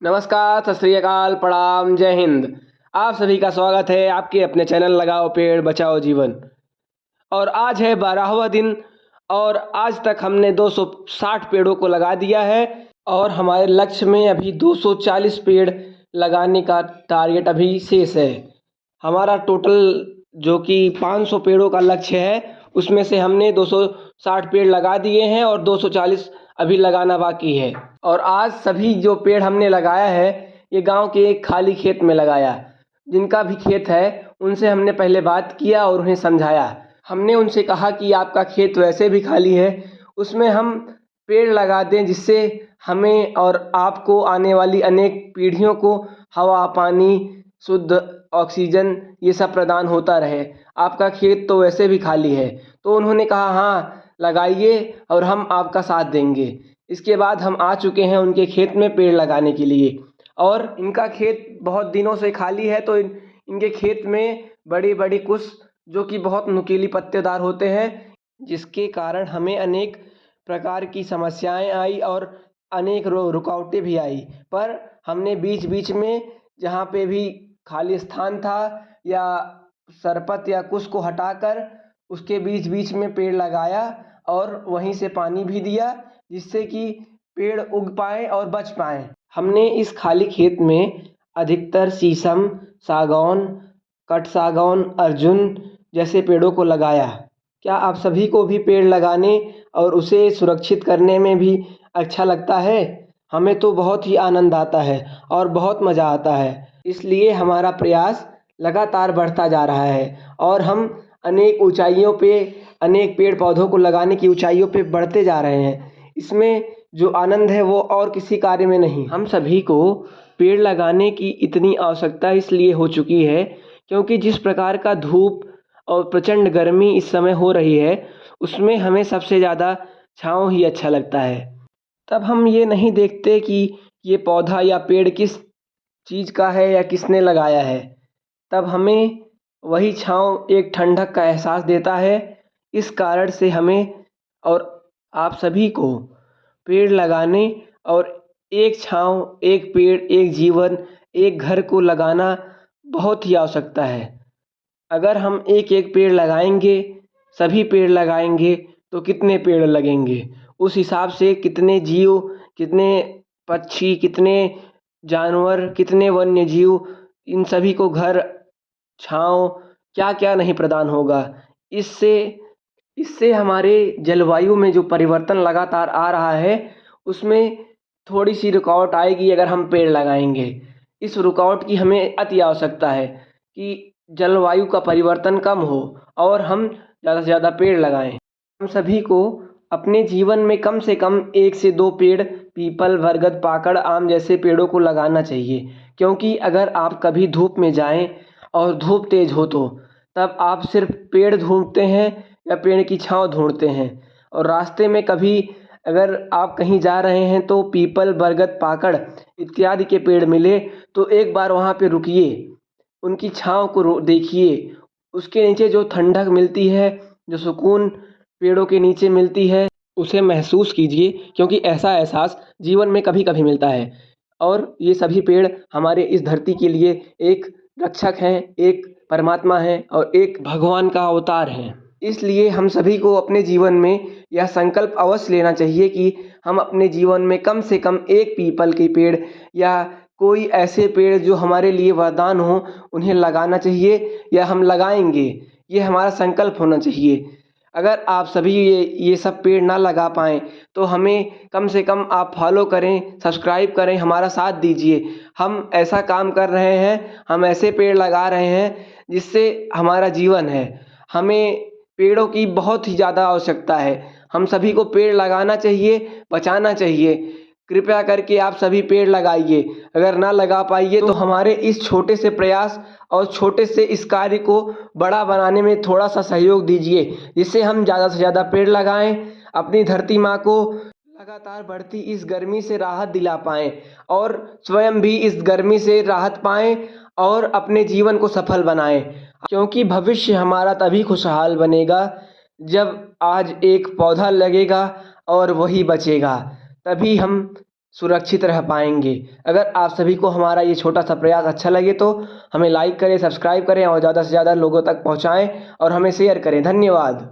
नमस्कार, सत श्री अकाल, प्रणाम, जय हिंद। आप सभी का स्वागत है आपके अपने चैनल लगाओ पेड़ बचाओ जीवन। और आज है 12वां दिन और आज तक हमने 260 पेड़ों को लगा दिया है और हमारे लक्ष्य में अभी 240 पेड़ लगाने का टारगेट अभी शेष है। हमारा टोटल जो कि 500 पेड़ों का लक्ष्य है उसमें से हमने 260 पेड़ लगा दिए हैं और 240 अभी लगाना बाकी है। और आज सभी जो पेड़ हमने लगाया है ये गांव के एक खाली खेत में लगाया। जिनका भी खेत है उनसे हमने पहले बात किया और उन्हें समझाया। हमने उनसे कहा कि आपका खेत वैसे भी खाली है, उसमें हम पेड़ लगा दें जिससे हमें और आपको आने वाली अनेक पीढ़ियों को हवा, पानी, शुद्ध ऑक्सीजन ये सब प्रदान होता रहे। आपका खेत तो वैसे भी खाली है। तो उन्होंने कहा हाँ लगाइए और हम आपका साथ देंगे। इसके बाद हम आ चुके हैं उनके खेत में पेड़ लगाने के लिए और इनका खेत बहुत दिनों से खाली है। तो इनके खेत में बड़ी बड़ी कुछ जो कि बहुत नुकीली पत्तेदार होते हैं, जिसके कारण हमें अनेक प्रकार की समस्याएं आई और अनेक रुकावटें भी आई। पर हमने बीच बीच में जहाँ पे भी खाली स्थान था या सरपत या कुछ को हटाकर उसके बीच बीच में पेड़ लगाया और वहीं से पानी भी दिया जिससे कि पेड़ उग पाए और बच पाए। हमने इस खाली खेत में अधिकतर शीशम, सागौन, कट सागौन, अर्जुन जैसे पेड़ों को लगाया। क्या आप सभी को भी पेड़ लगाने और उसे सुरक्षित करने में भी अच्छा लगता है? हमें तो बहुत ही आनंद आता है और बहुत मज़ा आता है। इसलिए हमारा प्रयास लगातार बढ़ता जा रहा है और हम अनेक ऊंचाइयों पे अनेक पेड़ पौधों को लगाने की ऊंचाइयों पे बढ़ते जा रहे हैं। इसमें जो आनंद है वो और किसी कार्य में नहीं। हम सभी को पेड़ लगाने की इतनी आवश्यकता इसलिए हो चुकी है क्योंकि जिस प्रकार का धूप और प्रचंड गर्मी इस समय हो रही है उसमें हमें सबसे ज़्यादा छाँव ही अच्छा लगता है। तब हम ये नहीं देखते कि ये पौधा या पेड़ किस चीज़ का है या किसने लगाया है। तब हमें वही छाँव एक ठंडक का एहसास देता है। इस कारण से हमें और आप सभी को पेड़ लगाने और एक छाँव, एक पेड़, एक जीवन, एक घर को लगाना बहुत ही आवश्यकता है। अगर हम एक एक पेड़ लगाएंगे, सभी पेड़ लगाएंगे तो कितने पेड़ लगेंगे? उस हिसाब से कितने जीव, कितने पक्षी, कितने जानवर, कितने वन्य जीव, इन सभी को घर, छाँव, क्या क्या नहीं प्रदान होगा। इससे इससे हमारे जलवायु में जो परिवर्तन लगातार आ रहा है उसमें थोड़ी सी रुकावट आएगी अगर हम पेड़ लगाएंगे। इस रुकावट की हमें अति आवश्यकता है कि जलवायु का परिवर्तन कम हो और हम ज़्यादा से ज़्यादा पेड़ लगाएं। हम सभी को अपने जीवन में कम से कम 1 से 2 पेड़ पीपल, बरगद, पाकड़, आम जैसे पेड़ों को लगाना चाहिए। क्योंकि अगर आप कभी धूप में जाएं और धूप तेज हो तो तब आप सिर्फ पेड़ ढूंढते हैं या पेड़ की छांव ढूंढते हैं। और रास्ते में कभी अगर आप कहीं जा रहे हैं तो पीपल, बरगद, पाकड़ इत्यादि के पेड़ मिले तो एक बार वहाँ पे रुकिए, उनकी छाँव को देखिए। उसके नीचे जो ठंडक मिलती है, जो सुकून पेड़ों के नीचे मिलती है, उसे महसूस कीजिए क्योंकि ऐसा एहसास जीवन में कभी कभी मिलता है। और ये सभी पेड़ हमारे इस धरती के लिए एक रक्षक हैं, एक परमात्मा हैं और एक भगवान का अवतार हैं। इसलिए हम सभी को अपने जीवन में यह संकल्प अवश्य लेना चाहिए कि हम अपने जीवन में कम से कम एक पीपल के पेड़ या कोई ऐसे पेड़ जो हमारे लिए वरदान हो उन्हें लगाना चाहिए या हम लगाएंगे। ये हमारा संकल्प होना चाहिए। अगर आप सभी ये सब पेड़ ना लगा पाएँ तो हमें कम से कम आप फॉलो करें, सब्सक्राइब करें, हमारा साथ दीजिए। हम ऐसा काम कर रहे हैं, हम ऐसे पेड़ लगा रहे हैं जिससे हमारा जीवन है। हमें पेड़ों की बहुत ही ज़्यादा आवश्यकता है। हम सभी को पेड़ लगाना चाहिए, बचाना चाहिए। कृपया करके आप सभी पेड़ लगाइए। अगर ना लगा पाइए तो हमारे इस छोटे से प्रयास और छोटे से इस कार्य को बड़ा बनाने में थोड़ा सा सहयोग दीजिए जिससे हम ज़्यादा से ज़्यादा पेड़ लगाएं, अपनी धरती माँ को लगातार बढ़ती इस गर्मी से राहत दिला पाएं और स्वयं भी इस गर्मी से राहत पाएं और अपने जीवन को सफल बनाएं। क्योंकि भविष्य हमारा तभी खुशहाल बनेगा जब आज एक पौधा लगेगा और वही बचेगा। तभी हम सुरक्षित रह पाएंगे। अगर आप सभी को हमारा ये छोटा सा प्रयास अच्छा लगे तो हमें लाइक करें, सब्सक्राइब करें और ज़्यादा से ज़्यादा लोगों तक पहुँचाएँ और हमें शेयर करें। धन्यवाद।